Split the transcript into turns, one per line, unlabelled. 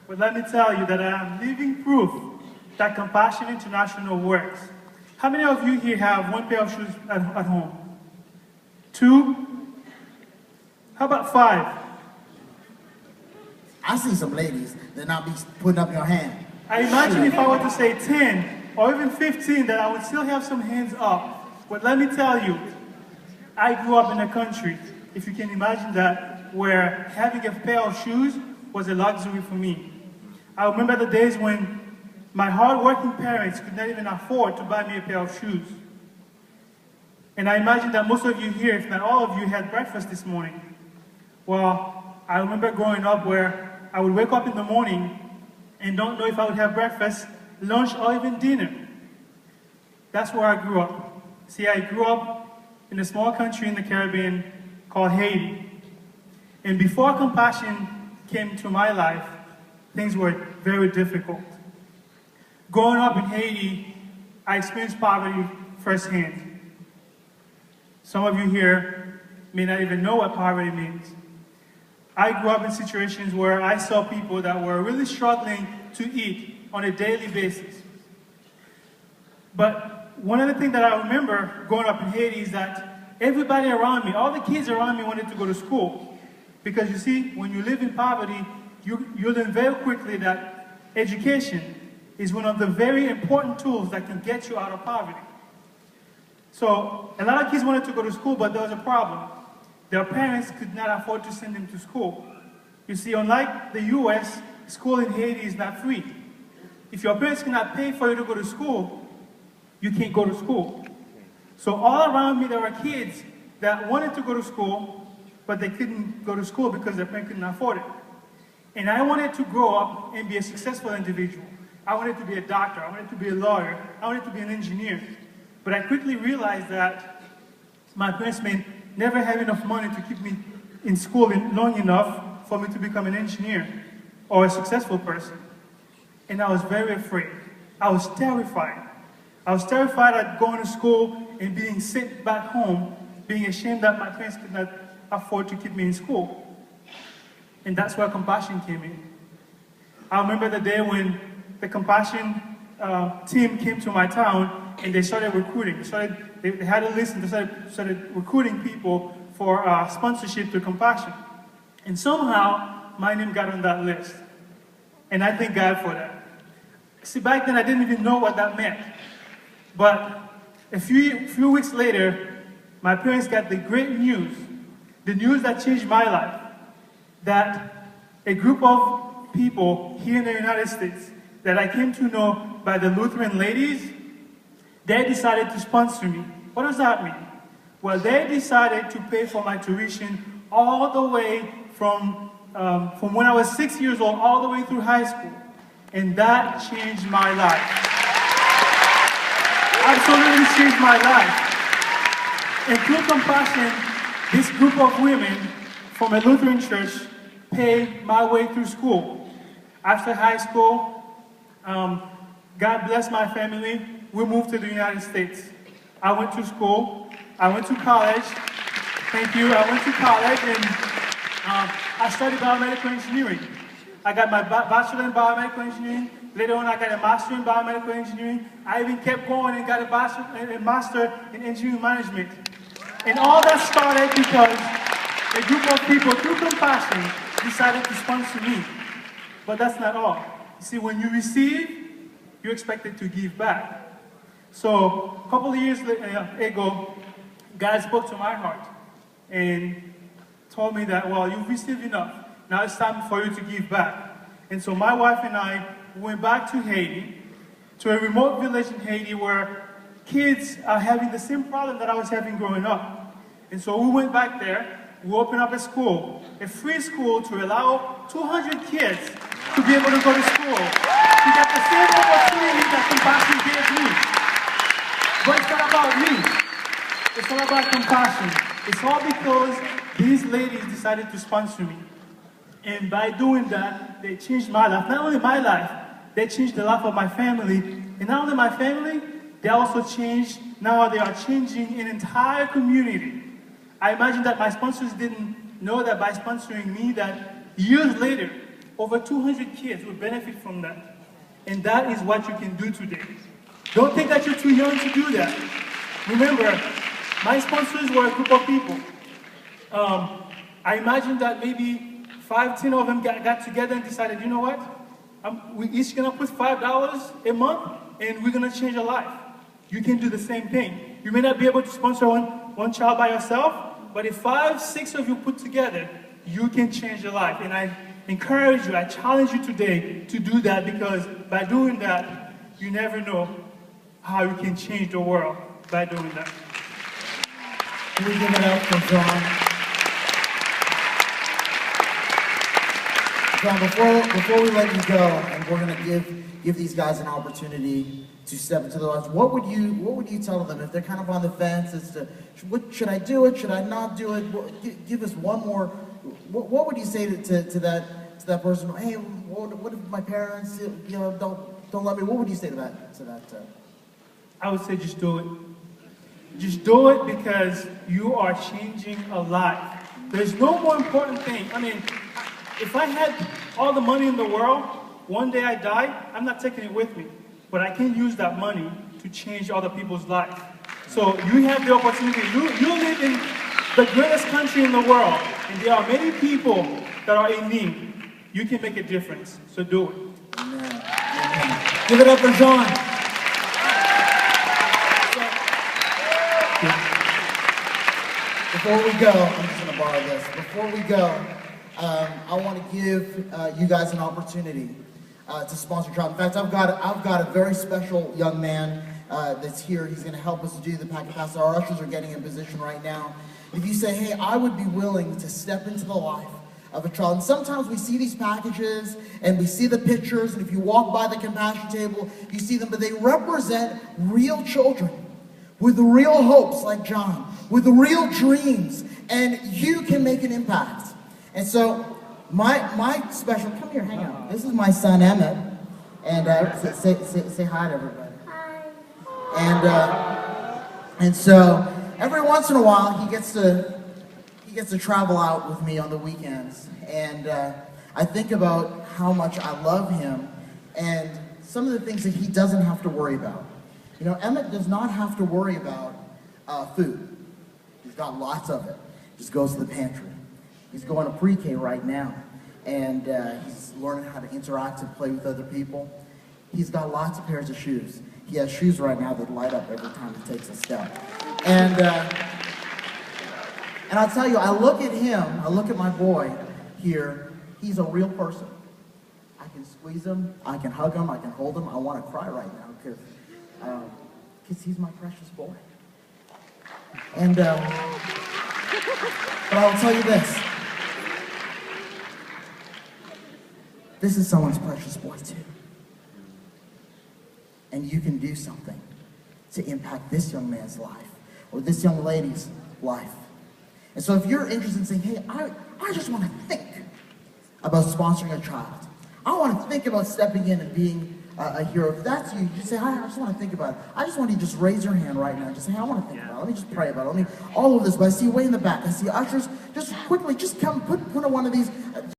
but let me tell you that I am living proof that Compassion International works. How many of you here have one pair of shoes at home? 2? How about 5?
I see some ladies that not be putting up your hand.
I imagine if I were to say 10 or even 15 that I would still have some hands up. But let me tell you, I grew up in a country, if you can imagine that, where having a pair of shoes was a luxury for me. I remember the days when my hard-working parents could not even afford to buy me a pair of shoes. And I imagine that most of you here, if not all of you, had breakfast this morning. Well, I remember growing up where I would wake up in the morning and don't know if I would have breakfast, lunch, or even dinner. That's where I grew up. See, I grew up in a small country in the Caribbean called Haiti. And before Compassion came to my life, things were very difficult. Growing up in Haiti, I experienced poverty firsthand. Some of you here may not even know what poverty means. I grew up in situations where I saw people that were really struggling to eat on a daily basis. But one of the things that I remember growing up in Haiti is that everybody around me, all the kids around me wanted to go to school. Because you see, when you live in poverty, you learn very quickly that education is one of the very important tools that can get you out of poverty. So a lot of kids wanted to go to school, but there was a problem. Their parents could not afford to send them to school. You see, unlike the US, school in Haiti is not free. If your parents cannot pay for you to go to school, you can't go to school. So all around me, there were kids that wanted to go to school, but they couldn't go to school because their parents couldn't afford it. And I wanted to grow up and be a successful individual. I wanted to be a doctor, I wanted to be a lawyer, I wanted to be an engineer. But I quickly realized that my parents may never have enough money to keep me in school long enough for me to become an engineer or a successful person. And I was very afraid. I was terrified. I was terrified at going to school and being sent back home, being ashamed that my parents could not afford to keep me in school. And that's where Compassion came in. I remember the day when the Compassion team came to my town and they started recruiting. They had a list and they started recruiting people for sponsorship to Compassion. And somehow, my name got on that list. And I thank God for that. See, back then I didn't even know what that meant. But a few weeks later, my parents got the great news, the news that changed my life, that a group of people here in the United States that I came to know by the Lutheran ladies, they decided to sponsor me. What does that mean? Well, they decided to pay for my tuition all the way from when I was 6 years old all the way through high school. And that changed my life. Absolutely changed my life. And through Compassion, this group of women from a Lutheran church paid my way through school. After high school, God blessed my family. We moved to the United States. I went to school. I went to college. Thank you. I went to college and I studied biomedical engineering. I got my bachelor in biomedical engineering. Later on, I got a master in biomedical engineering. I even kept going and got a master in engineering management. And all that started because a group of people, through Compassion, decided to sponsor me. But that's not all. You see, when you receive, you're expected to give back. So a couple of years ago, God spoke to my heart and told me that, well, you've received enough. Now it's time for you to give back. And so my wife and I went back to Haiti, to a remote village in Haiti where kids are having the same problem that I was having growing up. And so we went back there, we opened up a school, a free school to allow 200 kids to be able to go to school, to get the same opportunity that Compassion gave me. But it's not about me. It's all about Compassion. It's all because these ladies decided to sponsor me. And by doing that, they changed my life. Not only my life, they changed the life of my family. And not only my family, they also changed, now they are changing an entire community. I imagine that my sponsors didn't know that by sponsoring me, that years later, over 200 kids will benefit from that. And that is what you can do today. Don't think that you're too young to do that. Remember, my sponsors were a group of people. I imagine that maybe 5, 10 of them got together and decided, you know what? We each gonna put $5 a month and we're gonna change a life. You can do the same thing. You may not be able to sponsor one child by yourself, but if 5, 6 of you put together, you can change your life. And I encourage you, I challenge you today to do that, because by doing that, you never know how you can change the world by doing that.
Can we give it up for John? John, before we let you go, and we're going to give these guys an opportunity to step into the life, what would you tell them if they're kind of on the fence as to should I do it, should I not do it? Give us one more. What would you say to that person? Hey, what if my parents, don't let me? What would you say to that?
I would say just do it. Just do it, because you are changing a life. There's no more important thing. I mean, if I had all the money in the world, one day I die, I'm not taking it with me. But I can use that money to change other people's lives. So you have the opportunity. You live in the greatest country in the world, and there are many people that are in need. You can make a difference. So do it.
Amen. Amen. Give it up for Jean. Before we go, I'm just going to borrow this. Before we go, I want to give you guys an opportunity to sponsor a child. In fact, I've got a very special young man that's here. He's going to help us do the packet pass. Our ushers are getting in position right now. If you say, hey, I would be willing to step into the life of a child. And sometimes we see these packages and we see the pictures, and if you walk by the compassion table, you see them, but they represent real children with real hopes like John, with real dreams, and you can make an impact. And so my special, come here, hang out. This is my son Emmett, and say hi to everybody. Hi. And so every once in a while he gets to travel out with me on the weekends, and I think about how much I love him and some of the things that he doesn't have to worry about. You know, Emmett does not have to worry about food. He's got lots of it. Just goes to the pantry. He's going to pre-K right now, and he's learning how to interact and play with other people. He's got lots of pairs of shoes. He has shoes right now that light up every time he takes a step. And I'll tell you, I look at him, I look at my boy here, he's a real person. I can squeeze him, I can hug him, I can hold him. I want to cry right now because he's my precious boy. And, but I'll tell you this. This is someone's precious boy too. And you can do something to impact this young man's life or this young lady's life. And so if you're interested in saying, hey, I just want to think about sponsoring a child. I want to think about stepping in and being a hero. If that's you, you say, hi, I just want to think about it. I just want you to just raise your hand right now and just say, hey, I want to think about it. Let me just pray about it. All of this, but I see you way in the back. I see ushers. Just quickly, just come, put one of these.